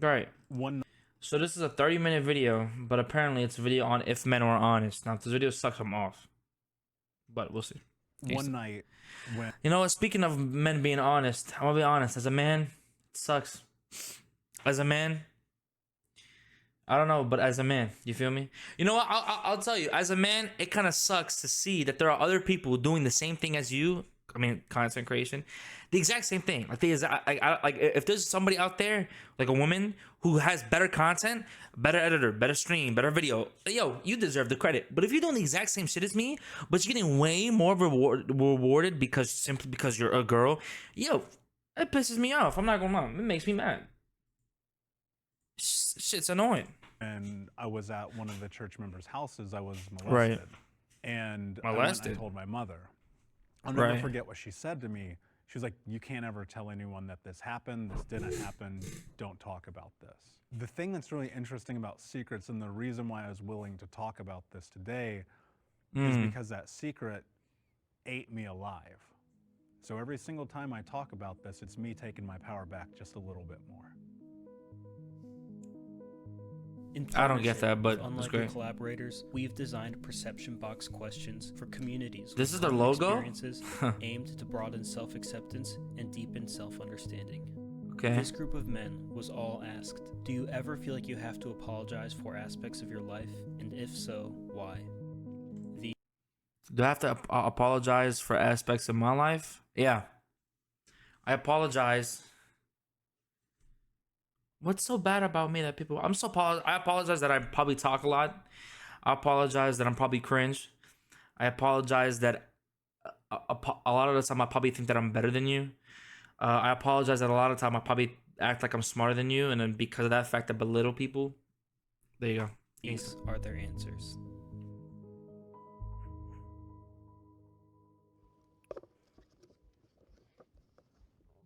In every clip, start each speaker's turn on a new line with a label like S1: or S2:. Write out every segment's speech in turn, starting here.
S1: Right.
S2: One
S1: So this is a 30-minute video, but apparently it's a video on if men are honest. Now, if this video sucks, I'm off. But we'll see.
S2: one night when
S1: You know what? Speaking of men being honest, I'm gonna be honest. As a man, it sucks. As a man, I don't know, but as a man, you feel me? You know what? I'll tell you. As a man, it kind of sucks to see that there are other people doing the same thing as you. I mean, content creation, the exact same thing. Like the exact, like if there's somebody out there, like a woman who has better content, better editor, better stream, better video, yo, you deserve the credit. But if you're doing the exact same shit as me, but you're getting way more rewarded because simply because you're a girl, yo, that pisses me off. I'm not gonna lie, it makes me mad. Shit's annoying.
S2: and I was at one of the church members' houses, I was molested.
S1: Right.
S2: And I told my mother. I'll never forget what she said to me. She was like, "You can't ever tell anyone that this happened. This didn't happen. Don't talk about this." The thing that's really interesting about secrets, and the reason why I was willing to talk about this today, is because that secret ate me alive. So every single time I talk about this, it's me taking my power back just a little bit more.
S1: I don't get that, but
S3: unlike
S1: it's great.
S3: Collaborators, we've designed perception box questions for communities.
S1: This is
S3: with
S1: their
S3: common
S1: logo?
S3: Experiences aimed to broaden self-acceptance and deepen self-understanding.
S1: Okay.
S3: This group of men was all asked, do you ever feel like you have to apologize for aspects of your life? And if so, why?
S1: Do I have to apologize for aspects of my life? Yeah. I apologize. What's so bad about me that people... I apologize that I probably talk a lot. I apologize that I'm probably cringe. I apologize that a lot of the time I probably think that I'm better than you. I apologize that a lot of the time I probably act like I'm smarter than you, and then because of that fact I belittle people. There you go.
S3: These are their answers.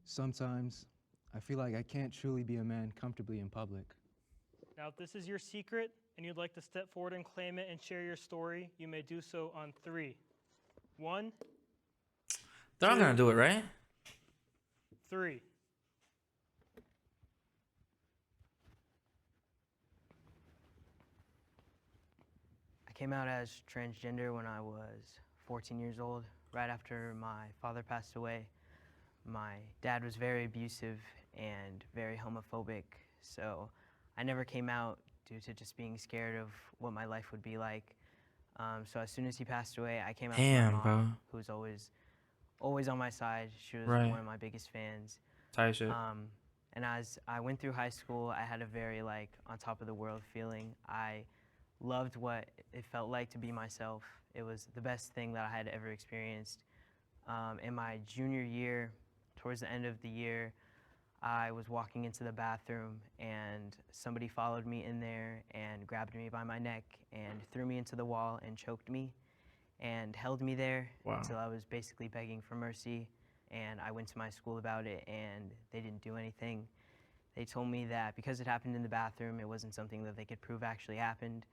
S4: Sometimes I feel like I can't truly be a man comfortably in public.
S5: Now, if this is your secret and you'd like to step forward and claim it and share your story, you may do so on 3. 1.
S1: They're not gonna do it, right?
S5: 3.
S6: I came out as transgender when I was 14 years old, right after my father passed away. My dad was very abusive and very homophobic, so I never came out due to just being scared of what my life would be like. So as soon as he passed away, I came out to my mom, who was always on my side. She was one of my biggest fans.
S1: Tight shit.
S6: And as I went through high school, I had a very on top of the world feeling. I loved what it felt like to be myself. It was the best thing that I had ever experienced. In my junior year, towards the end of the year, I was walking into the bathroom and somebody followed me in there and grabbed me by my neck and threw me into the wall and choked me and held me there until I was basically begging for mercy. And I went to my school about it and they didn't do anything. They told me that because it happened in the bathroom, it wasn't something that they could prove actually happened.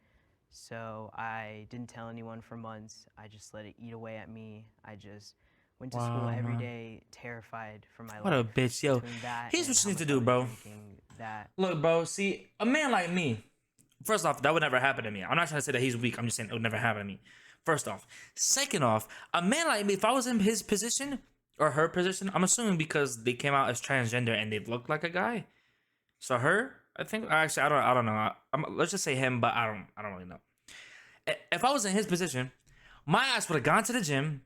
S6: So I didn't tell anyone for months. I just let it eat away at me. I just went to school every day, terrified for my life.
S1: What a bitch, yo. Here's what you need to do, bro. Look, bro, see, a man like me, first off, that would never happen to me. I'm not trying to say that he's weak. I'm just saying it would never happen to me. First off. Second off, a man like me, if I was in his position or her position, I'm assuming because they came out as transgender and they look like a guy. So her, I think, actually, I don't know. Let's just say him, but I don't really know. If I was in his position, my ass would have gone to the gym,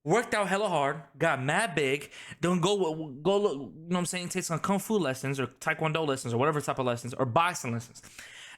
S1: worked out hella hard, got mad big, then go look, you know what I'm saying, take some kung fu lessons or taekwondo lessons or whatever type of lessons or boxing lessons.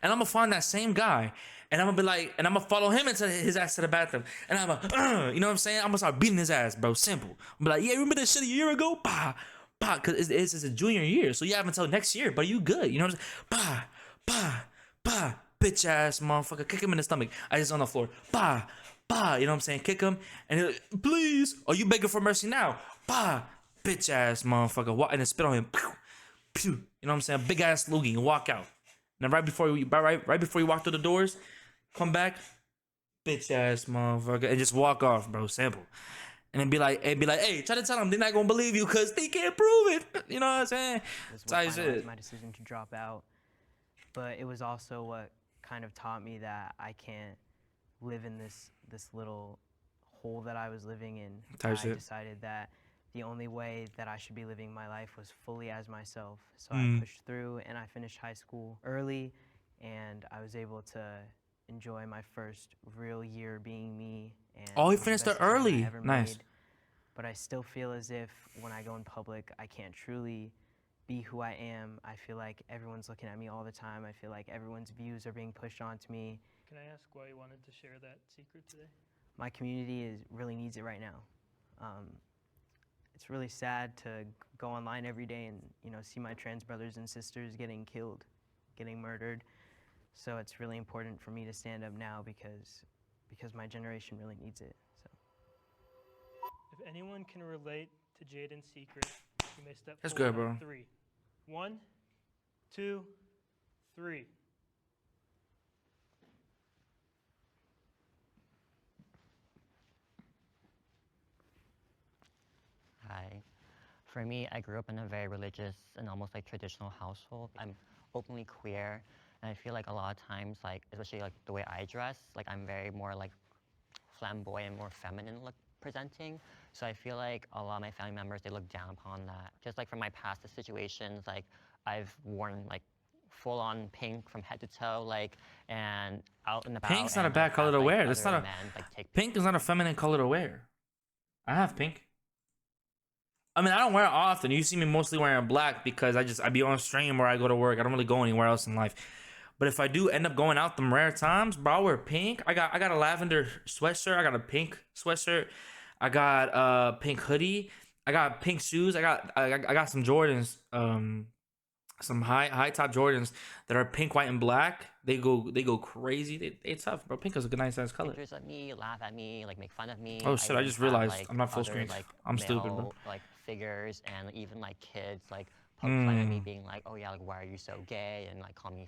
S1: And I'm gonna find that same guy and I'm gonna be like, and I'm gonna follow him into his ass to the bathroom. And I'm gonna, you know what I'm saying? I'm gonna start beating his ass, bro. Simple. I'm like, yeah, remember that shit a year ago? Bah, bah, cause it's a junior year. So you have until next year, but you good. You know what I'm saying? Bah, bah, bah, bitch ass motherfucker. Kick him in the stomach. I just on the floor. Bah. Bah, you know what I'm saying? Kick him, and he's like, please, are you begging for mercy now? Bah, bitch ass motherfucker. Walk and then spit on him. Pew, pew. You know what I'm saying? Big ass loogie and walk out. And then right before you walk through the doors, come back, bitch ass motherfucker, and just walk off, bro. Simple. And it'd be like, hey, try to tell them they're not gonna believe you because they can't prove it. You know what I'm saying?
S6: Was
S1: That's how
S6: what
S1: you
S6: finalized
S1: shit.
S6: my decision to drop out. But it was also what kind of taught me that I can't live in this little hole that I was living in.
S1: Type
S6: I
S1: shit.
S6: decided that the only way that I should be living my life was fully as myself. So
S1: Mm.
S6: I pushed through and I finished high school early, and I was able to enjoy my first real year being me. And
S1: Oh, he
S6: it was the
S1: finished
S6: best
S1: it
S6: decision I
S1: early.
S6: ever
S1: Nice.
S6: made. But I still feel as if when I go in public, I can't truly be who I am. I feel like everyone's looking at me all the time. I feel like everyone's views are being pushed onto me.
S5: Can I ask why you wanted to share that secret today?
S6: My community really needs it right now. It's really sad to go online every day and see my trans brothers and sisters getting killed, getting murdered. So it's really important for me to stand up now because my generation really needs it. So.
S5: If anyone can relate to Jaden's secret, you may step
S1: That's
S5: forward
S1: good, bro.
S5: on 3. 1, 2, 3.
S7: Hi. For me, I grew up in a very religious and almost like traditional household. I'm openly queer, and I feel like a lot of times, like especially like the way I dress, like I'm very more like flamboyant, more feminine look presenting. So I feel like a lot of my family members, they look down upon that. Just like from my past situations, like I've worn like full-on pink from head to toe, like, and out and about.
S1: Pink's not a
S7: and
S1: bad
S7: I've
S1: color
S7: had,
S1: to
S7: like,
S1: wear. That's
S7: other
S1: not a
S7: men, like, take
S1: pink is not a feminine color to wear. I have pink. I mean, I don't wear it often. You see me mostly wearing black because I be on stream where I go to work. I don't really go anywhere else in life. But if I do end up going out them rare times, bro, I wear pink. I got a lavender sweatshirt. I got a pink sweatshirt. I got a pink hoodie. I got pink shoes. I got some Jordans. Some high top Jordans that are pink, white, and black. They go crazy. They tough, bro. Pink is a good nice ass color.
S7: pictures of me, laugh at me, like make fun of me.
S1: Oh shit! I
S7: even
S1: just
S7: have,
S1: realized
S7: like,
S1: I'm not full
S7: other,
S1: screen.
S7: like,
S1: I'm stupid, bro.
S7: male, like figures and even like kids like poke fun at me, being like, "Oh yeah, like why are you so gay?" and like call me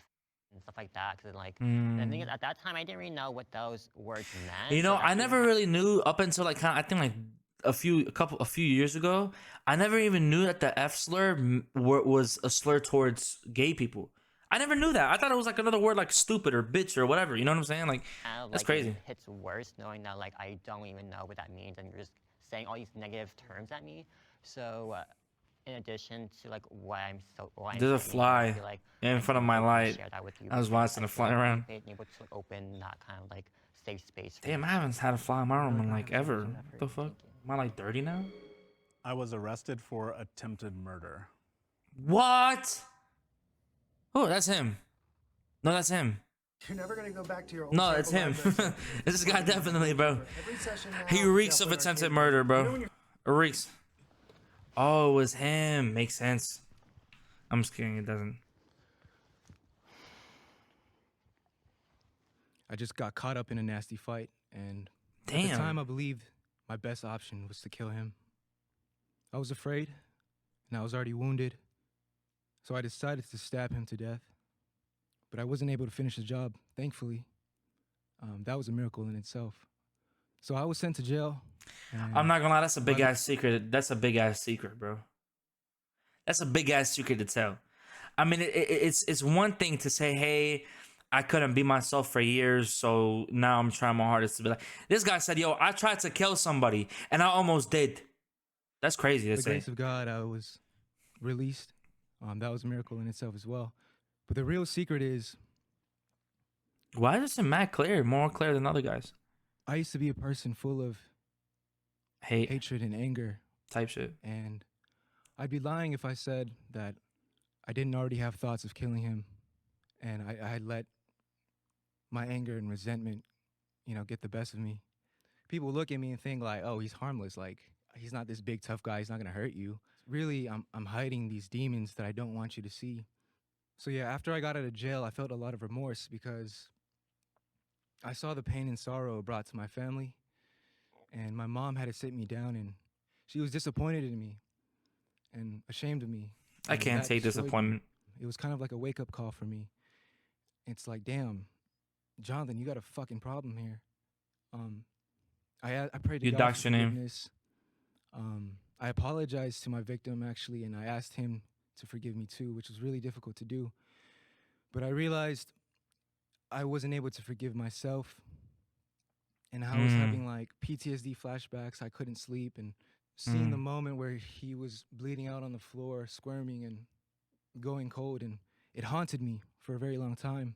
S7: and stuff like that. Cause like, and the thing is, at that time, I didn't really know what those words meant.
S1: You know,
S7: so
S1: I
S7: that's
S1: never
S7: even-
S1: really knew up until like kind of I think like a few years ago. I never even knew that the F slur was a slur towards gay people. I never knew that. I thought it was like another word like stupid or bitch or whatever. You know what I'm saying? Like
S7: kind of,
S1: that's
S7: like,
S1: crazy.
S7: It hits worse knowing that like I don't even know what that means, and you're just saying all these negative terms at me. So. In addition to like why I'm
S1: There's a
S7: saying,
S1: fly
S7: I feel like
S1: in
S7: I
S1: front of
S7: can
S1: my
S7: openly
S1: light.
S7: share that with you
S1: I was
S7: because
S1: watching
S7: I
S1: it fly
S7: feel like
S1: around.
S7: being able to like, open that kind of like safe space for
S1: Damn,
S7: me.
S1: I haven't had a fly in my room in like ever.
S6: Thank you.
S1: What the fuck? Am I like 30 now?
S2: I was arrested for attempted murder.
S1: What? Oh, that's him. No, that's him.
S8: You're never gonna go back to your old
S1: No, it's him. This guy definitely, bro. He reeks of attempted murder, bro. It reeks. Oh, it was him. Makes sense. I'm just kidding. It doesn't.
S4: I just got caught up in a nasty fight, and at the time
S1: Damn.
S4: I believed my best option was to kill him. I was afraid, and I was already wounded, so I decided to stab him to death. But I wasn't able to finish the job, thankfully. That was a miracle in itself. So I was sent to jail.
S1: I'm not gonna lie. That's a big ass secret. That's a big ass secret, bro. That's a big ass secret to tell. I mean, it's one thing to say, hey, I couldn't be myself for years, so now I'm trying my hardest to be like. This guy said, yo, I tried to kill somebody and I almost did. That's crazy to
S4: the
S1: say.
S4: grace of God, I was released. That was a miracle in itself as well. But the real secret is,
S1: Why is this mad clear? More clear than other guys.
S4: I used to be a person full of
S1: Hate
S4: hatred and anger,
S1: type shit.
S4: and I'd be lying if I said that I didn't already have thoughts of killing him, and I let my anger and resentment, get the best of me. People look at me and think like, oh, he's harmless. Like, he's not this big tough guy. He's not gonna hurt you. Really, I'm hiding these demons that I don't want you to see. So yeah, after I got out of jail, I felt a lot of remorse because I saw the pain and sorrow it brought to my family, and my mom had to sit me down, and she was disappointed in me and ashamed of me.
S1: I
S4: And
S1: can't
S4: that
S1: take
S4: destroyed me.
S1: disappointment.
S4: It was kind of like a wake-up call for me. It's like, damn, Jonathan, you got a fucking problem here. I prayed to
S1: You
S4: God
S1: doxed
S4: for
S1: your name.
S4: forgiveness. I apologized to my victim, actually, and I asked him to forgive me too, which was really difficult to do. But I realized I wasn't able to forgive myself, and I was having like PTSD flashbacks. I couldn't sleep, and seeing the moment where he was bleeding out on the floor, squirming and going cold, and it haunted me for a very long time.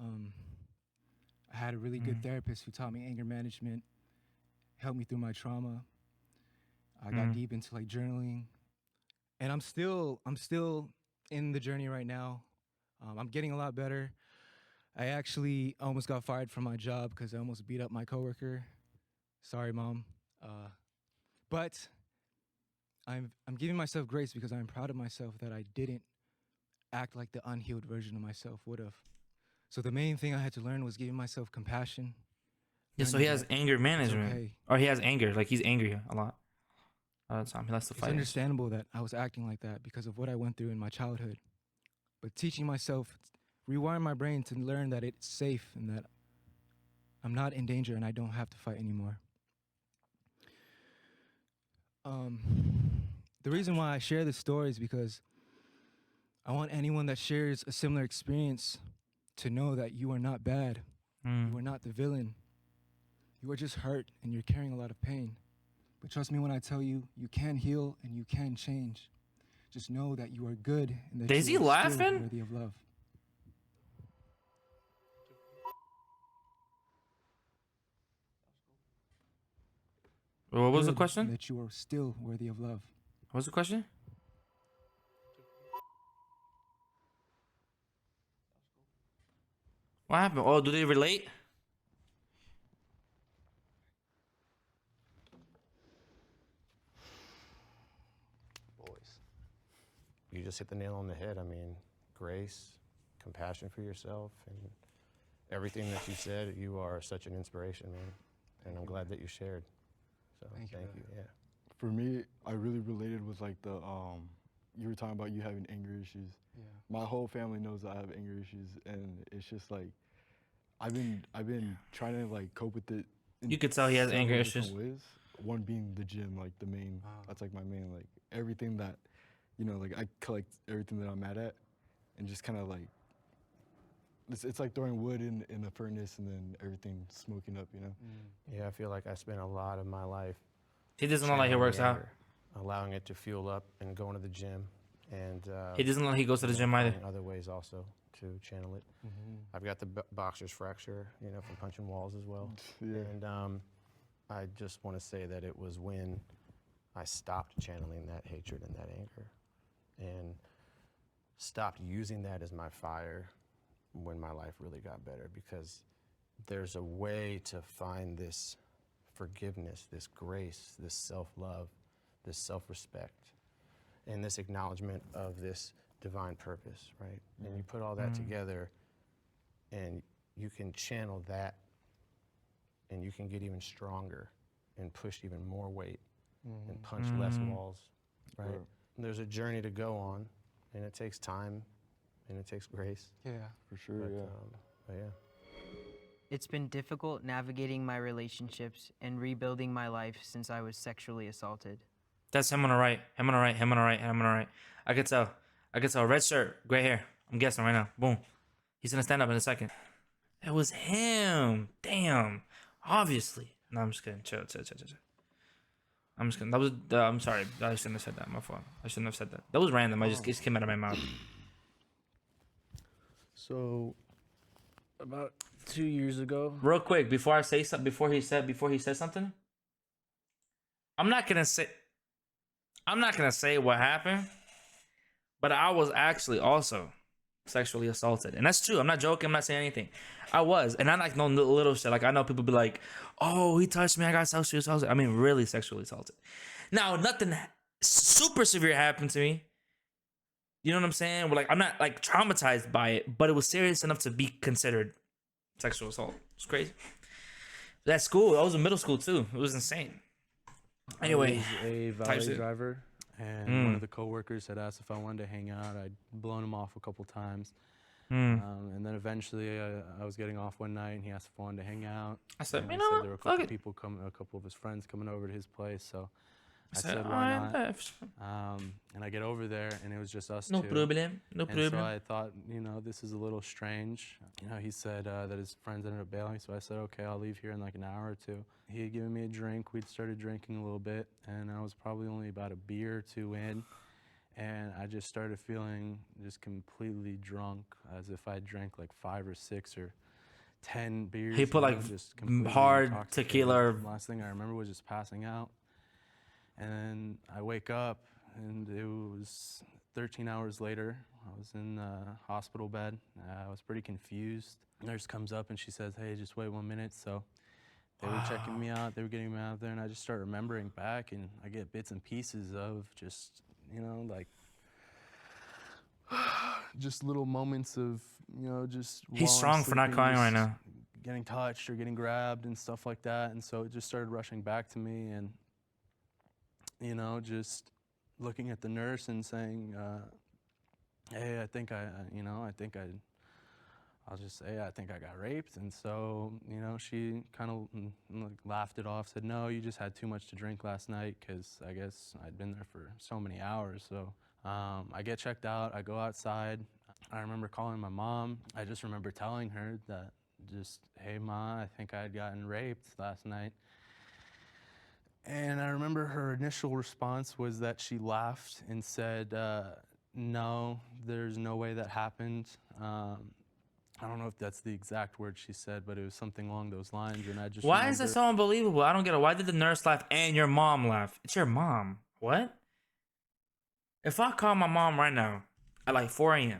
S4: I had a really good therapist who taught me anger management, helped me through my trauma. I got deep into like journaling, and I'm still in the journey right now. I'm getting a lot better. I actually almost got fired from my job because I almost beat up my coworker. Sorry, Mom. But I'm giving myself grace because I'm proud of myself that I didn't act like the unhealed version of myself would have. So the main thing I had to learn was giving myself compassion.
S1: Yeah, so he has anger management. Or he has anger. Like, he's angry a lot of the time. He likes to fight.
S4: It's understandable that I was acting like that because of what I went through in my childhood. But teaching myself, rewire my brain to learn that it's safe and that I'm not in danger and I don't have to fight anymore. The reason why I share this story is because I want anyone that shares a similar experience to know that you are not bad. You are not the villain. You are just hurt and you're carrying a lot of pain. But trust me when I tell you, you can heal and you can change. Just know that you are good and that
S1: Is he
S4: you are still
S1: laughing?
S4: worthy of love.
S1: What was the
S4: Good
S1: question?
S4: and that you are still worthy of love.
S1: What was the question? What happened? Oh, do they relate?
S9: Boys, you just hit the nail on the head. I mean, grace, compassion for yourself, and everything that you said. You are such an inspiration, man. And I'm glad that you shared. So thank you. Yeah.
S10: For me, I really related with like the you were talking about you having anger issues.
S4: Yeah.
S10: My whole family knows I have anger issues, and it's just like I've been trying to like cope with it.
S1: You could tell he has anger
S10: several different
S1: issues.
S10: Ways. One being the gym, like the main. That's like my main, like everything that, you know, like I collect everything that I'm mad at, and just kind of like. It's like throwing wood in a furnace and then everything smoking up, you know.
S9: Yeah, I feel like I spent a lot of my life.
S1: He doesn't know like he works out.
S9: Allowing it to fuel up and going to the gym, and
S1: He doesn't know he goes to the gym either.
S9: finding other ways also to channel it. I've got the boxer's fracture, you know, from punching walls as well.
S10: Yeah.
S9: And I just want to say that it was when I stopped channeling that hatred and that anger, and stopped using that as my fire, when my life really got better, because there's a way to find this forgiveness, this grace, this self-love, this self-respect, and this acknowledgement of this divine purpose, right? And you put all that together, and you can channel that, and you can get even stronger and push even more weight and punch less walls, right? And there's a journey to go on, and it takes time, and it takes grace.
S4: Yeah.
S10: For sure,
S9: But yeah.
S6: It's been difficult navigating my relationships and rebuilding my life since I was sexually assaulted.
S1: That's him on the right. Him on the right. Him on the right. Him on the right. I could tell. I could tell. Red shirt, gray hair. I'm guessing right now. Boom. He's gonna stand up in a second. It was him. Damn. Obviously. No, I'm just kidding. Chill. I'm just kidding. That was. I'm sorry. I shouldn't have said that. My fault. I shouldn't have said that. That was random. It just came out of my mouth.
S11: So, about 2 years ago.
S1: Real quick, before I say something, before he said something, I'm not gonna say what happened, but I was actually also sexually assaulted, and that's true. I'm not joking. I'm not saying anything. I was, and I like no little shit. Like I know people be like, "Oh, he touched me. I got sexually assaulted." I mean, really sexually assaulted. Now, nothing super severe happened to me. You know what I'm saying? Like I'm not like traumatized by it, but it was serious enough to be considered sexual assault. It's crazy. That school, I was in middle school too. It was insane. Anyway,
S11: I was a valet driver, and one of the coworkers had asked if I wanted to hang out. I'd blown him off a couple times,
S2: And then eventually I was getting off one night and he asked if I wanted to hang out.
S1: I said,
S2: And
S1: you
S2: he
S1: know
S2: said
S1: what?
S2: there were a
S1: Fuck
S2: couple
S1: it.
S2: people coming, a couple of his friends coming over to his place. So I
S1: said,
S2: said, why not?
S1: left.
S2: And I get over there and it was just us
S1: No
S2: two.
S1: problem. No
S2: And so
S1: problem.
S2: I thought, you know, this is a little strange. You know, he said that his friends ended up bailing. So I said, okay, I'll leave here in like an hour or two. He had given me a drink. We'd started drinking a little bit. And I was probably only about a beer or two in. And I just started feeling just completely drunk, as if I drank like 5 or 6 or 10 beers.
S1: He put
S2: you know,
S1: like
S2: just completely
S1: hard
S2: intoxicated.
S1: tequila. Or...
S2: Last thing I remember was just passing out. And then I wake up, and it was 13 hours later. I was in the hospital bed. I was pretty confused. Nurse comes up and she says, hey, just wait 1 minute. So they were checking me out. They were getting me out there, and I just start remembering back, and I get bits and pieces of just, you know, like just little moments of, you know, just
S1: He's strong for not crying right now.
S2: Getting touched or getting grabbed and stuff like that. And so it just started rushing back to me, and, you know, just looking at the nurse and saying, hey, I think I'll just say, I think I got raped. And so, you know, she kind of laughed it off, said, no, you just had too much to drink last night, because I guess I'd been there for so many hours. So I get checked out, I go outside. I remember calling my mom. I just remember telling her that just, hey, Ma, I think I had gotten raped last night. And I remember her initial response was that she laughed and said, no, there's no way that happened. I don't know if that's the exact word she said, but it was something along those lines. And I just
S1: Why is this so unbelievable? I don't get it. Why did the nurse laugh and your mom laugh? It's your mom. What? If I call my mom right now at like 4 a.m.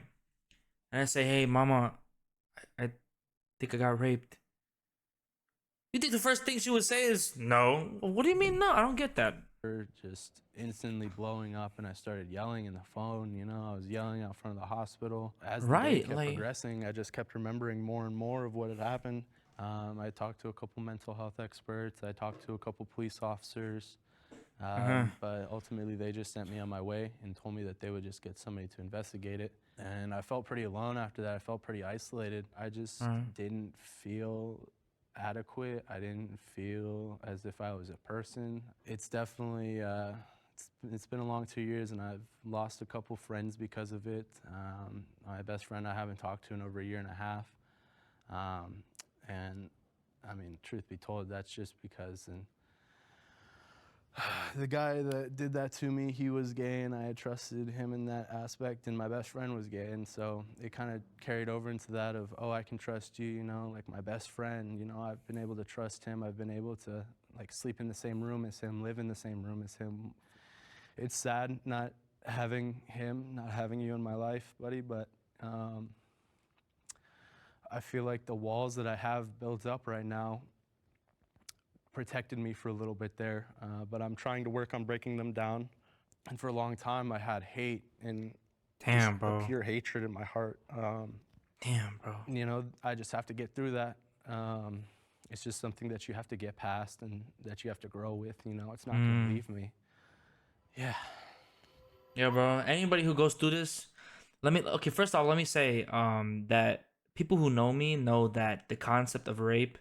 S1: and I say, hey, mama, I think I got raped. You think the first thing she would say is, no? What do you mean, no? I don't get that.
S2: Just instantly blowing up, and I started yelling in the phone. You know, I was yelling out front of the hospital. As the day kept progressing, I just kept remembering more and more of what had happened. I talked to a couple mental health experts. I talked to a couple police officers. But ultimately, they just sent me on my way and told me that they would just get somebody to investigate it. And I felt pretty alone after that. I felt pretty isolated. I just didn't feel adequate. I didn't feel as if I was a person. It's definitely, it's been a long 2 years, and I've lost a couple friends because of it. My best friend I haven't talked to in over 1.5 years. And I mean, truth be told, that's just because the guy that did that to me, he was gay, and I had trusted him in that aspect, and my best friend was gay, and so it kind of carried over into that of, oh, I can trust you, you know, like my best friend, you know, I've been able to trust him. I've been able to like sleep in the same room as him, live in the same room as him. It's sad not having him, not having you in my life, buddy, but I feel like the walls that I have built up right now protected me for a little bit there, but I'm trying to work on breaking them down. And for a long time, I had hate and
S1: damn, bro,
S2: a pure hatred in my heart.
S1: Damn, bro.
S2: You know, I just have to get through that. It's just something that you have to get past and that you have to grow with. You know, it's not gonna leave me. Yeah.
S1: Yeah, bro. Anybody who goes through this, okay, first off, let me say that people who know me know that the concept of rape,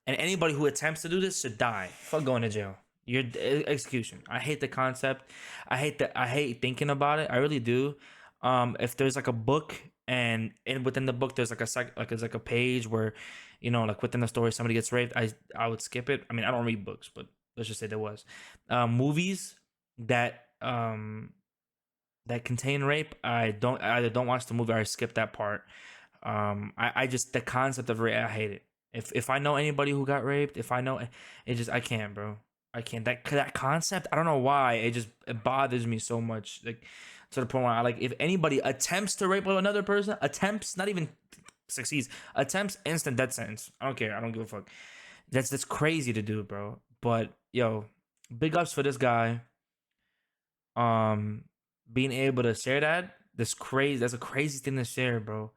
S1: and anybody who attempts to do this should die. Fuck going to jail. Your execution. I hate the concept. I hate thinking about it. I really do. If there's like a book, and within the book there's like it's like a page where, you know, like within the story somebody gets raped, I would skip it. I mean, I don't read books, but let's just say there was movies that that contain rape. I either don't watch the movie or I skip that part. I just, the concept of rape, I hate it. If I know anybody who got raped, if I know it, just I can't, bro. I can't. That concept, I don't know why. It bothers me so much. Like to the point where I, like, if anybody attempts to rape another person, attempts, not even succeeds, attempts, instant death sentence. I don't care. I don't give a fuck. That's crazy to do, bro. But yo, big ups for this guy. Being able to share that's a crazy thing to share, bro.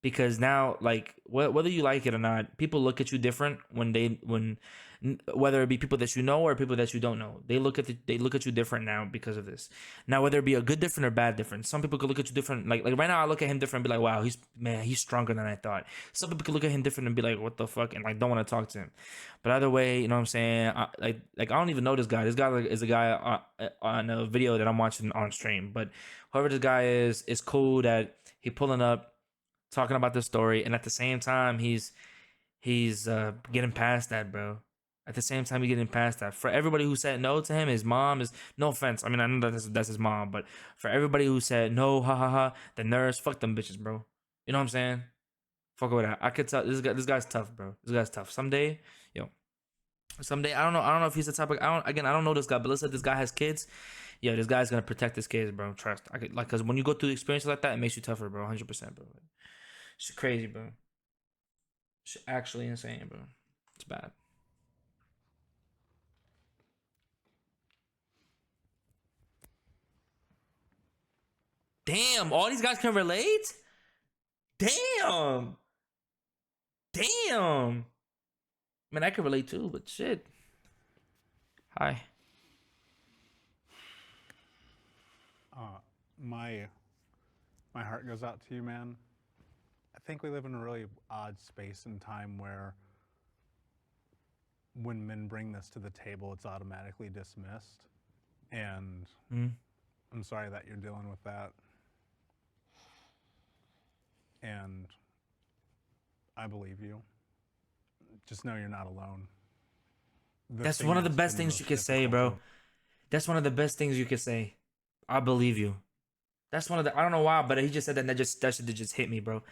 S1: because now, like, whether you like it or not, people look at you different whether it be people that you know or people that you don't know. They look at you different now because of this. Now, whether it be a good different or bad different, some people could look at you different. Like right now, I look at him different and be like, wow, he's stronger than I thought. Some people could look at him different and be like, what the fuck, and like don't want to talk to him. But either way, you know what I'm saying? I don't even know this guy. This guy is a guy on a video that I'm watching on stream. But whoever this guy is cool that he pulling up, talking about this story, and at the same time he's getting past that, bro. At the same time, he's getting past that. For everybody who said no to him, his mom is, no offense. I mean, I know that's his mom, but for everybody who said no, ha ha ha, the nurse, fuck them bitches, bro. You know what I'm saying? Fuck with that. I could tell this guy's tough, bro. This guy's tough. Someday, I don't know if he's the type of, I don't know this guy, but let's say this guy has kids. Yeah, this guy's gonna protect his kids, bro. Trust. Cause when you go through experiences like that, it makes you tougher, bro. 100%, bro. Shit crazy, bro. Shit actually insane, bro. It's bad. Damn, all these guys can relate? Damn. Damn. Man, I can relate too, but shit. Hi.
S2: My heart goes out to you, man. I think we live in a really odd space and time where when men bring this to the table, it's automatically dismissed. And I'm sorry that you're dealing with that. And I believe you. Just know you're not alone.
S1: That's one of the best things you could say, bro. That's one of the best things you could say. I believe you. That's one of the, I don't know why, but he just said that and that shit just hit me, bro.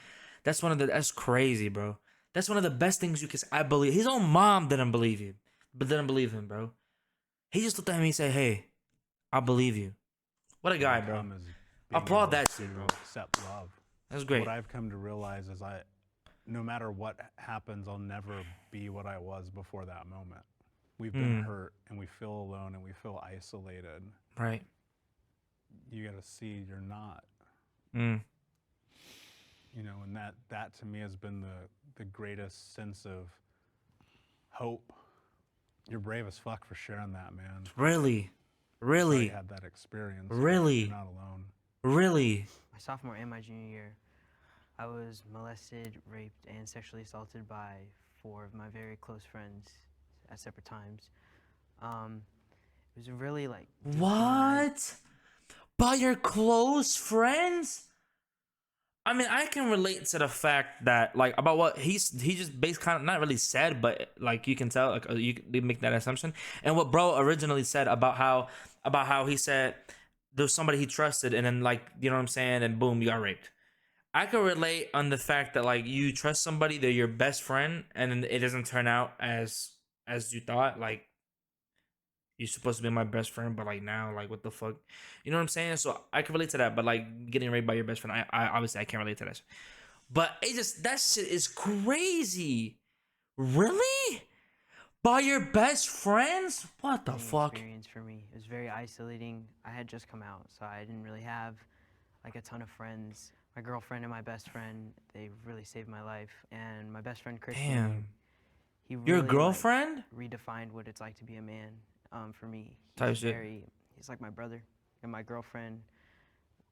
S1: That's crazy, bro. That's one of the best things you can say. I believe. His own mom didn't believe him, bro. He just looked at me and said, hey, I believe you. What a guy, bro. Applaud that shit, bro.
S2: Accept love.
S1: That's great.
S2: What I've come to realize is no matter what happens, I'll never be what I was before that moment. We've been hurt and we feel alone and we feel isolated.
S1: Right.
S2: You got to see you're not. You know, and that to me has been the greatest sense of hope. You're brave as fuck for sharing that, man.
S1: Really?
S2: I had that experience.
S1: Really?
S2: You're not alone.
S1: Really?
S6: My sophomore and my junior year, I was molested, raped, and sexually assaulted by 4 of my very close friends at separate times. It was really like...
S1: What? By your close friends? I mean, I can relate to the fact that, like, about what he just based kind of, not really said, but like you can tell, like they make that assumption. And what bro originally said about how he said there's somebody he trusted, and then, like, you know what I'm saying, and boom, you got raped. I can relate on the fact that, like, you trust somebody, they're your best friend, and then it doesn't turn out as you thought. Like, you're supposed to be my best friend, but like now, like, what the fuck? You know what I'm saying? So I can relate to that, but like getting raped by your best friend, I obviously I can't relate to that. But it just, that shit is crazy. Really? By your best friends? What the fuck?
S6: Experience for me. It was very isolating. I had just come out, so I didn't really have like a ton of friends. My girlfriend and my best friend, they really saved my life. And my best friend Christian,
S1: Damn.
S6: he really,
S1: Your girlfriend?
S6: like, redefined what it's like to be a man. For me, he's like my brother. And my girlfriend,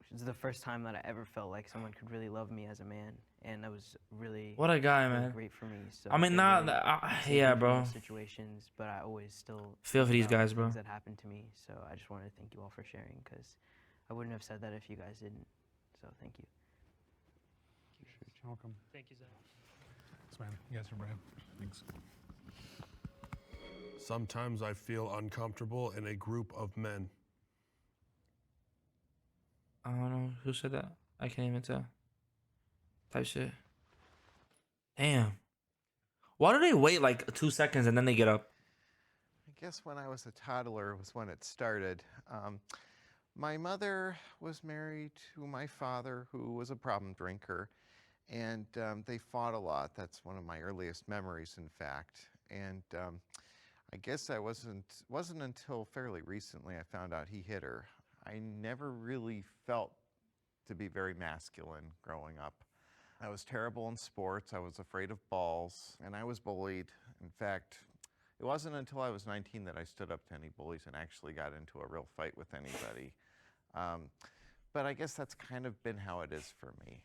S6: which is the first time that I ever felt like someone could really love me as a man, and that was really,
S1: what a guy,
S6: really
S1: man.
S6: great for me. So
S1: I mean, not yeah, bro.
S6: Situations, but I always still
S1: feel for these guys, bro.
S6: Things that happened to me. So I just wanted to thank you all for sharing, because I wouldn't have said that if you guys didn't. So thank you.
S2: You're welcome.
S5: Thank you, Zach.
S2: Thanks, man. You guys are brave. Thanks.
S12: Sometimes I feel uncomfortable in a group of men.
S1: I don't know who said that. I can't even tell. Type shit. Damn. Why do they wait like 2 seconds and then they get up?
S13: I guess when I was a toddler was when it started. My mother was married to my father, who was a problem drinker, and they fought a lot. That's one of my earliest memories, in fact. And I guess I wasn't until fairly recently I found out he hit her. I never really felt to be very masculine growing up. I was terrible in sports. I was afraid of balls, and I was bullied. In fact, it wasn't until I was 19 that I stood up to any bullies and actually got into a real fight with anybody. But I guess that's kind of been how it is for me.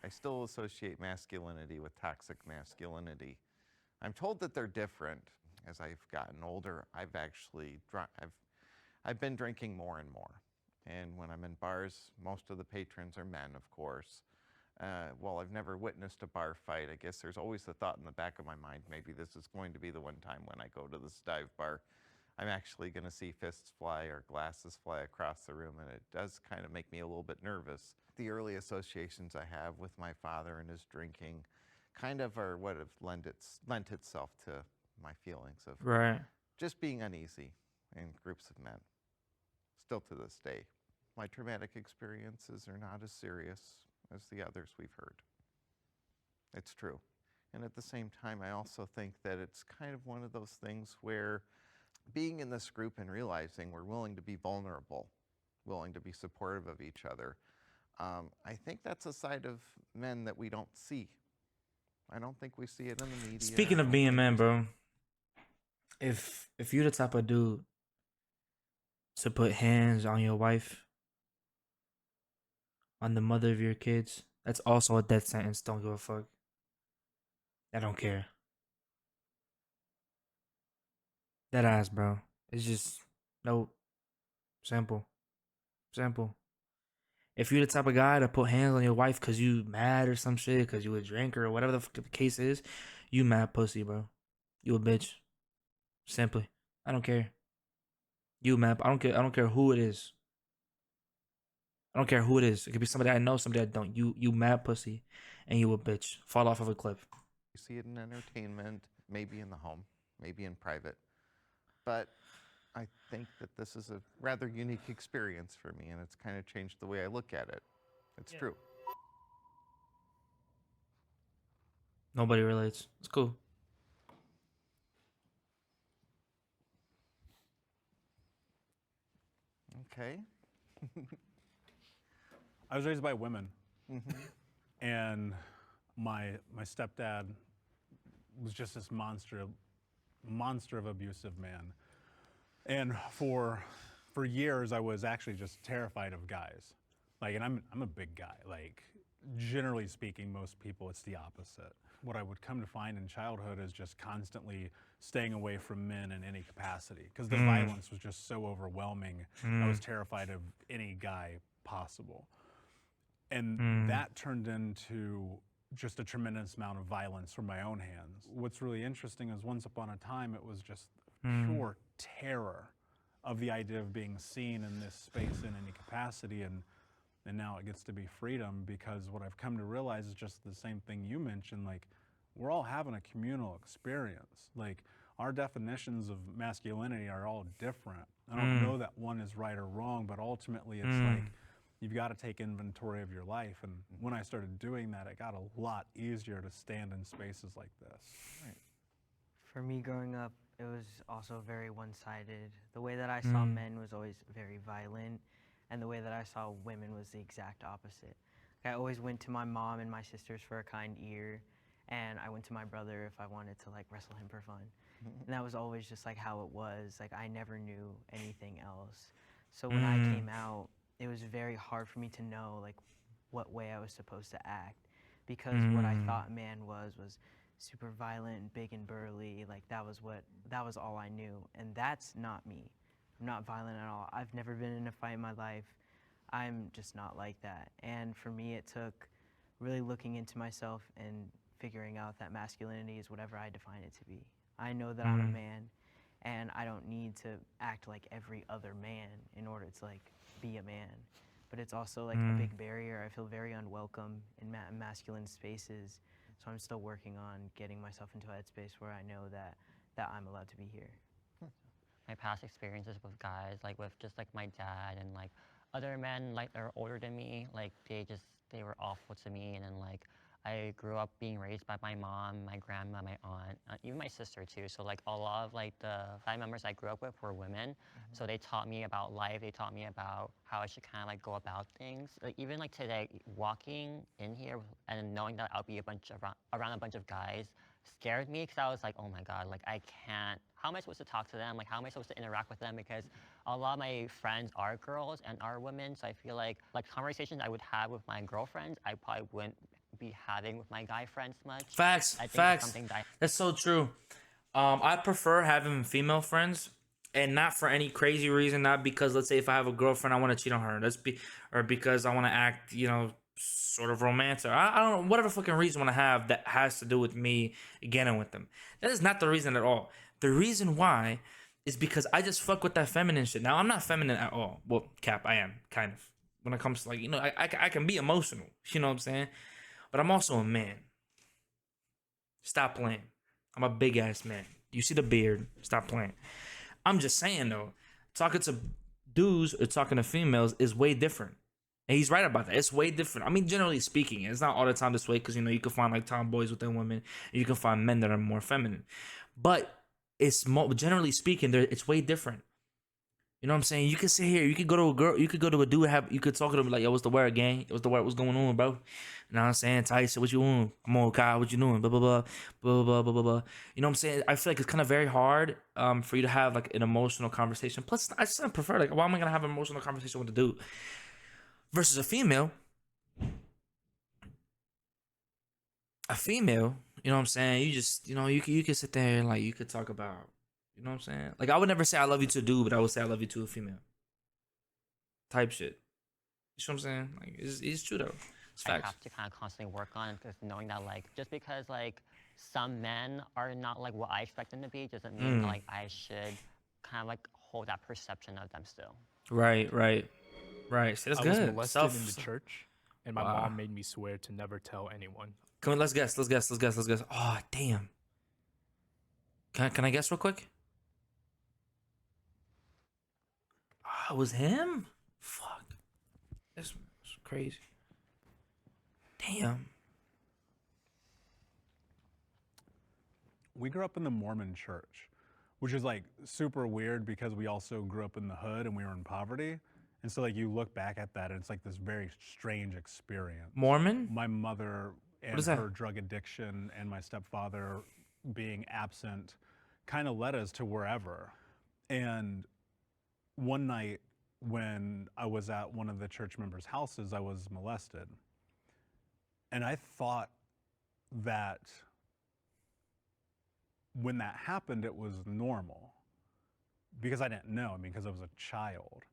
S13: I still associate masculinity with toxic masculinity. I'm told that they're different. As I've gotten older, I've been drinking more and more. And when I'm in bars, most of the patrons are men, of course. While I've never witnessed a bar fight, I guess there's always the thought in the back of my mind, maybe this is going to be the one time when I go to this dive bar, I'm actually going to see fists fly or glasses fly across the room, and it does kind of make me a little bit nervous. The early associations I have with my father and his drinking kind of are what have lent itself to my feelings of just being uneasy in groups of men, still to this day. My traumatic experiences are not as serious as the others we've heard. It's true. And at the same time, I also think that it's kind of one of those things where being in this group and realizing we're willing to be vulnerable, willing to be supportive of each other, I think that's a side of men that we don't see. I don't think we see it in the media.
S1: Speaking of being a man, bro, if you're the type of dude to put hands on your wife, on the mother of your kids, that's also a death sentence. Don't give a fuck. I don't care. That ass, bro. It's just no simple. Simple. If you're the type of guy to put hands on your wife because you mad or some shit, because you a drinker or whatever the case is, you mad pussy, bro. You a bitch. Simply. I don't care. You mad. I don't care who it is. I don't care who it is. It could be somebody I know, somebody I don't. You mad pussy, and you a bitch. Fall off of a cliff.
S13: You see it in entertainment, maybe in the home, maybe in private. But I think that this is a rather unique experience for me, and it's kind of changed the way I look at it. It's true.
S1: Nobody relates. It's cool.
S13: Okay.
S2: I was raised by women, and my stepdad was just this monster of abusive man. And for years, I was actually just terrified of guys. Like, and I'm a big guy. Like, generally speaking, most people, it's the opposite. What I would come to find in childhood is just constantly staying away from men in any capacity, because the violence was just so overwhelming. I was terrified of any guy possible. And that turned into just a tremendous amount of violence from my own hands. What's really interesting is once upon a time, it was just pure terror of the idea of being seen in this space in any capacity, and now it gets to be freedom, because what I've come to realize is just the same thing you mentioned. Like, we're all having a communal experience. Like, our definitions of masculinity are all different. I don't know that one is right or wrong, but ultimately it's like you've got to take inventory of your life. And when I started doing that, it got a lot easier to stand in spaces like this.
S6: Right. For me growing up, it was also very one-sided. The way that I saw men was always very violent, and the way that I saw women was the exact opposite. I always went to my mom and my sisters for a kind ear, and I went to my brother if I wanted to like wrestle him for fun. And that was always just like how it was. Like, I never knew anything else. So when I came out, it was very hard for me to know like what way I was supposed to act, because what I thought man was super violent, big and burly. Like, that was all I knew, and that's not me. I'm not violent at all. I've never been in a fight in my life. I'm just not like that. And for me, it took really looking into myself and figuring out that masculinity is whatever I define it to be. I know that I'm a man, and I don't need to act like every other man in order to like be a man. But it's also like a big barrier. I feel very unwelcome in masculine spaces. So I'm still working on getting myself into a headspace where I know that I'm allowed to be here.
S7: My past experiences with guys, like with just like my dad and like other men like that are older than me, like they just they were awful to me, and then like I grew up being raised by my mom, my grandma, my aunt, even my sister too. So like a lot of like the family members I grew up with were women. So they taught me about life. They taught me about how I should kind of like go about things. Like even like today, walking in here and knowing that I'll be around a bunch of guys scared me because I was like, oh my God, like I can't, how am I supposed to talk to them? Like how am I supposed to interact with them? Because a lot of my friends are girls and are women. So I feel like conversations I would have with my girlfriends, I probably wouldn't be having with my guy friends much.
S1: Facts,
S7: I think
S1: facts.
S7: Something that
S1: That's so true. I prefer having female friends, and not for any crazy reason. Not because, let's say, if I have a girlfriend, I want to cheat on her. Or because I want to act, sort of romantic. I don't know, whatever fucking reason I want to have that has to do with me getting with them. That is not the reason at all. The reason why is because I just fuck with that feminine shit. Now I'm not feminine at all. Well, cap, I am kind of. When it comes to I can be emotional. You know what I'm saying? But I'm also a man. Stop playing. I'm a big ass man. You see the beard. Stop playing. I'm just saying though, talking to dudes or talking to females is way different. And he's right about that. It's way different. I mean, generally speaking, it's not all the time this way because you can find like tomboys within women, and you can find men that are more feminine. But it's generally speaking, it's way different. You know what I'm saying? You can sit here, you could go to a girl, you could go to a dude, you could talk to them like, yo, what's the word, gang? What's the word? What's going on, bro? You know what I'm saying? Tyson, what you doing? I'm on, Kyle, what you doing? Blah, blah, blah, blah, blah, blah, blah, blah. You know what I'm saying? I feel like it's kind of very hard for you to have like an emotional conversation. Plus, I just prefer, like, why am I going to have an emotional conversation with a dude? Versus a female, you know what I'm saying? You just, you can sit there and like, you could talk about, you know what I'm saying? Like, I would never say I love you to a dude, but I would say I love you to a female. Type shit. You know what I'm saying? Like, it's true though. It's facts.
S7: I have to kind of constantly work on, because knowing that like just because like some men are not like what I expect them to be doesn't mean that, like I should kind of like hold that perception of them still.
S1: Right. See, that's
S14: I
S1: good.
S14: was molested in the church, and my mom made me swear to never tell anyone.
S1: Come on, let's guess. Oh, damn. Can I guess real quick? Oh, it was him? Fuck. That's crazy. Damn.
S2: We grew up in the Mormon church, which is like super weird because we also grew up in the hood and we were in poverty. And so like you look back at that and it's like this very strange experience.
S1: Mormon?
S2: My mother and her drug addiction and my stepfather being absent kind of led us to wherever. And one night when I was at one of the church members' houses, I was molested. And I thought that when that happened, it was normal because I didn't know, because I was a child.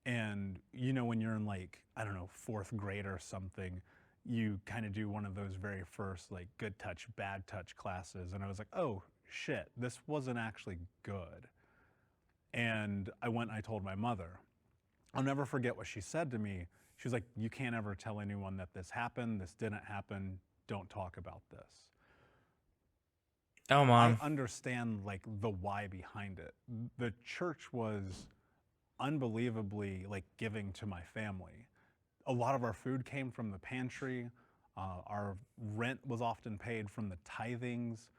S2: And when you're in like, I don't know, 4th grade or something, you kind of do one of those very first like good touch, bad touch classes. And I was like, oh shit, this wasn't actually good. And I went and I told my mother. I'll never forget what she said to me. She was like, you can't ever tell anyone that this happened, this didn't happen, don't talk about this.
S1: Oh, Mom.
S2: I understand like the why behind it. The church was unbelievably like giving to my family. A lot of our food came from the pantry. Our rent was often paid from the tithings.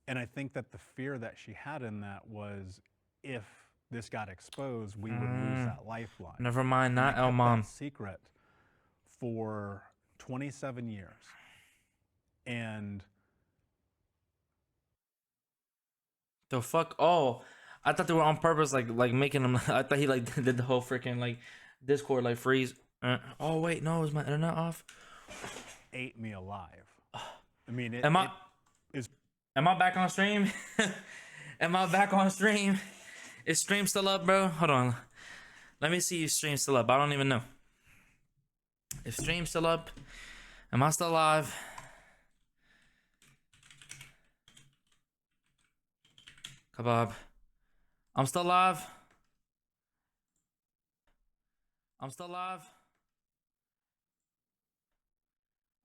S2: And I think that the fear that she had in that was if this got exposed, we would lose that lifeline.
S1: Never mind, not El Mom.
S2: Secret for 27 years. And
S1: the fuck? Oh, I thought they were on purpose, like making them. I thought he like did the whole freaking like Discord like freeze. Oh wait, no, is my internet off?
S2: Ate me alive. I mean,
S1: Am I back on stream? Am I back on stream? Is stream still up, bro? Hold on. Let me see if stream's still up. I don't even know. If stream's still up, am I still live? Kebab. I'm still live. I'm still live.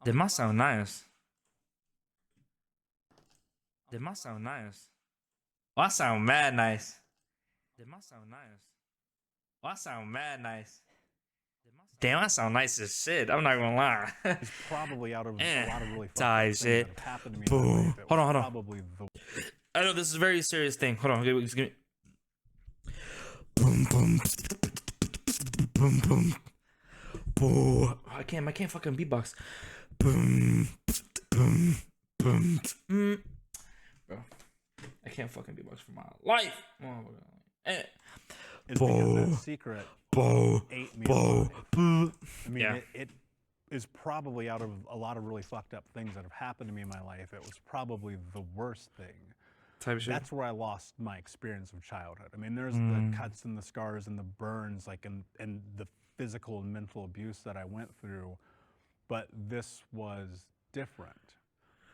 S1: Did my sound nice? Did my sound nice? Oh, I sound mad nice. Did my sound nice? Oh, I sound mad nice. Did my sound Damn, I sound nice as shit. I'm not gonna lie.
S2: It's probably out of a lot of really fucked up
S1: Tight
S2: things
S1: shit.
S2: that have happened to me in my life. It
S1: Hold
S2: was
S1: on.
S2: probably the
S1: I know this is a very serious thing. Hold on. Just give me. Boom, boom, boom, boom, boom. I can't fucking beatbox. Boom, boom, boom, bro. I can't fucking beatbox for my life.
S2: It's because that secret ate me alive. I mean, it is probably out of a lot of really fucked up things that have happened to me in my life. It was probably the worst thing. That's where I lost my experience of childhood. I mean, there's the cuts and the scars and the burns, like, and the physical and mental abuse that I went through, but this was different.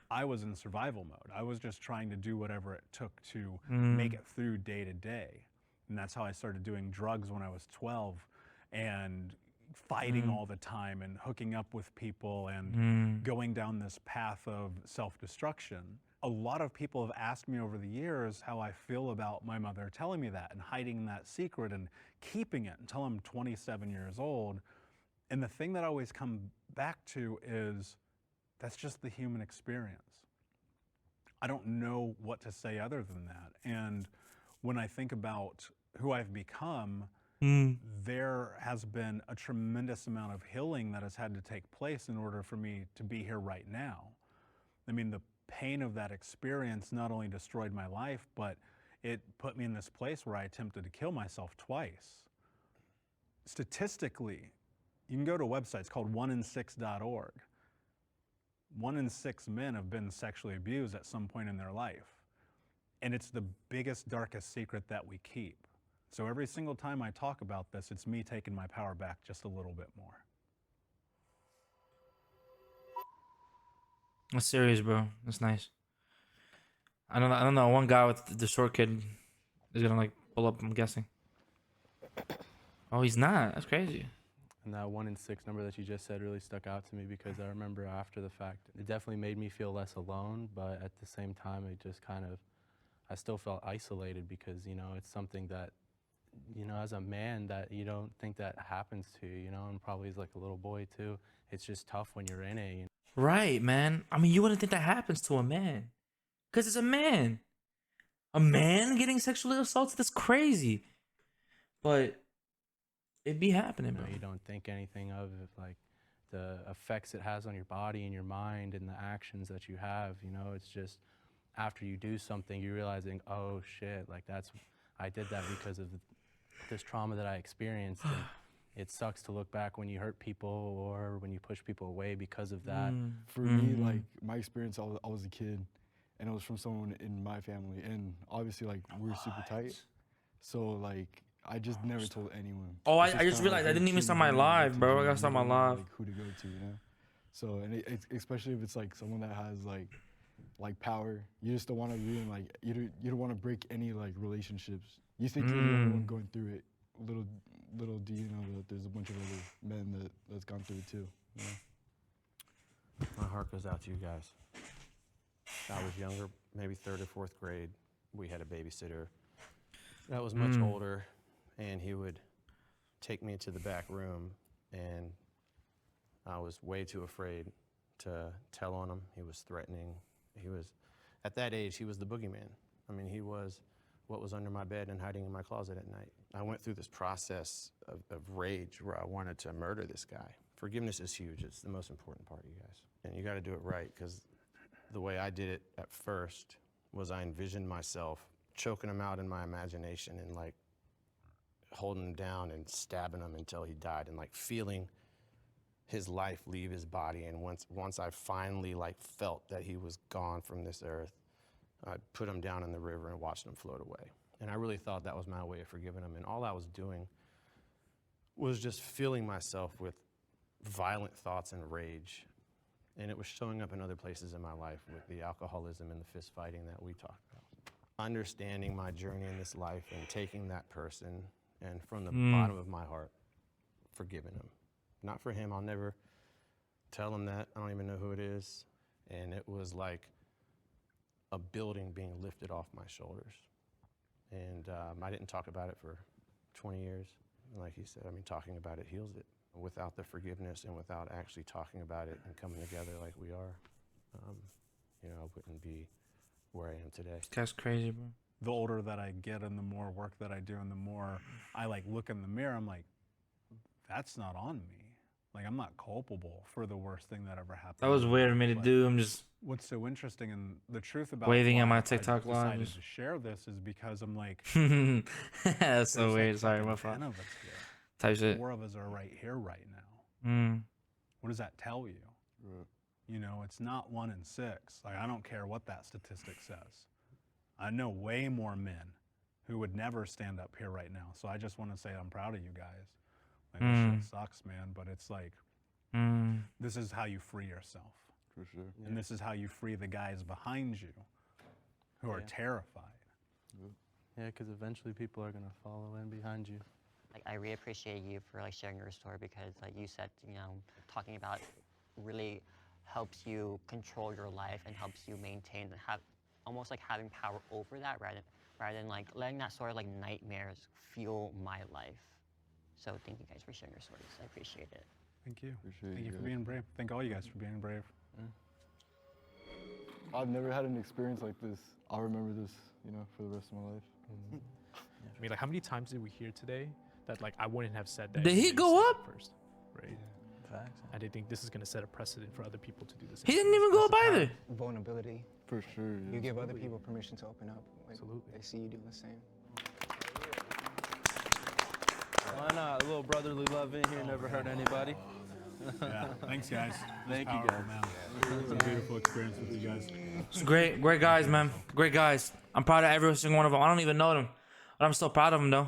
S2: I was in survival mode. I was just trying to do whatever it took to make it through day to day. And that's how I started doing drugs when I was 12 and fighting all the time and hooking up with people and going down this path of self-destruction. A lot of people have asked me over the years how I feel about my mother telling me that and hiding that secret and keeping it until I'm 27 years old. And the thing that I always come back to is that's just the human experience. I don't know what to say other than that. And when I think about who I've become, there has been a tremendous amount of healing that has had to take place in order for me to be here right now. I mean, the pain of that experience not only destroyed my life, but it put me in this place where I attempted to kill myself twice. Statistically, you can go to a website, it's called 1in6.org. 1 in 6 men have been sexually abused at some point in their life. And it's the biggest, darkest secret that we keep. So every single time I talk about this, it's me taking my power back just a little bit more.
S1: That's serious, bro. That's nice. I don't know. One guy with the short kid is gonna like pull up, I'm guessing. Oh, he's not. That's crazy.
S11: And that 1 in 6 number that you just said really stuck out to me because I remember after the fact, it definitely made me feel less alone, but at the same time, it just kind of, I still felt isolated because, you know, it's something that, you know, as a man that you don't think that happens to you, you know, and probably as like a little boy too. It's just tough when you're in it. You know?
S1: Right, man. I mean, you wouldn't think that happens to a man. Because it's a man. A man getting sexually assaulted? That's crazy. But it be happening, bro.
S11: You don't think anything of it, like the effects it has on your body and your mind and the actions that you have, you know, it's just after you do something, you're realizing, oh shit, like I did that because of this trauma that I experienced. And it sucks to look back when you hurt people or when you push people away because of that.
S10: For me, like my experience, I was a kid and it was from someone in my family. And obviously like we're super tight. So like, I just never told anyone.
S1: Oh, I just realized I didn't even start my live, bro. I gotta start my live.
S10: Like who to go to, you know? So, and especially if it's like someone that has like power, you just don't want to ruin, like, you don't want to break any like relationships. You think you're the only one going through it. Little do you know that there's a bunch of other men that's gone through it too. You know?
S9: My heart goes out to you guys. I was younger, maybe 3rd or 4th grade. We had a babysitter that was much older, and he would take me to the back room, and I was way too afraid to tell on him. He was threatening. He was, at that age, he was the boogeyman. I mean, he was what was under my bed and hiding in my closet at night. I went through this process of rage where I wanted to murder this guy. Forgiveness is huge. It's the most important part, you guys. And you got to do it right, because the way I did it at first was I envisioned myself choking him out in my imagination and like holding him down and stabbing him until he died, and like feeling his life leave his body. And once I finally like felt that he was gone from this earth, I put him down in the river and watched him float away. And I really thought that was my way of forgiving him. And all I was doing was just filling myself with violent thoughts and rage. And it was showing up in other places in my life with the alcoholism and the fist fighting that we talked about. Understanding my journey in this life and taking that person and from the bottom of my heart, forgiving him. Not for him, I'll never tell him that. I don't even know who it is. And it was like a building being lifted off my shoulders. And I didn't talk about it for 20 years. Like he said, I mean, talking about it heals it. without the forgiveness and without actually talking about it and coming together like we are, you know, I wouldn't be where I am today.
S1: That's crazy, bro.
S2: The older that I get and the more work that I do and the more I like look in the mirror, I'm like, that's not on me. Like, I'm not culpable for the worst thing that ever happened.
S1: That was weird for me to do. I'm just
S2: what's so interesting and the truth about
S1: waving at
S2: why
S1: my TikTok
S2: I decided
S1: live.
S2: to share this is because I'm like,
S1: that's so
S2: there's
S1: weird.
S2: like
S1: Sorry, my
S2: fucking
S1: fault.
S2: 10 of us here.
S1: Type shit.
S2: 4 of us are right here right now.
S1: Mm.
S2: What does that tell you? You know, it's not 1 in 6. Like, I don't care what that statistic says. I know way more men who would never stand up here right now. So I just want to say I'm proud of you guys. Like, this shit sucks, man, but it's like, this is how you free yourself.
S10: For sure.
S2: And this is how you free the guys behind you who are terrified.
S11: Yeah, because eventually people are going to follow in behind you.
S7: Like, I really appreciate you for like sharing your story, because like you said, you know, talking about really helps you control your life and helps you maintain and have almost like having power over that rather than like letting that sort of like nightmares fuel my life. So thank you guys for sharing your stories. I appreciate it.
S2: Thank you. Thank you for being brave. Thank all you guys for being brave.
S10: I've never had an experience like this. I'll remember this, you know, for the rest of my life.
S14: I mean, like, how many times did we hear today that like I wouldn't have said that?
S1: Did he go up
S14: first? Right. Facts. I did think this is gonna set a precedent for other people to do this.
S1: He didn't even go up either.
S15: Vulnerability.
S10: For sure.
S15: You give other people permission to open up. Like,
S14: Absolutely.
S15: They see you doing the same.
S11: Why not? A little brotherly love in here never hurt anybody.
S2: Yeah, thanks guys.
S11: Thank you guys.
S2: It's a beautiful experience with you guys.
S1: It's great guys, man. Great guys. I'm proud of every single one of them. I don't even know them, but I'm still proud of them though.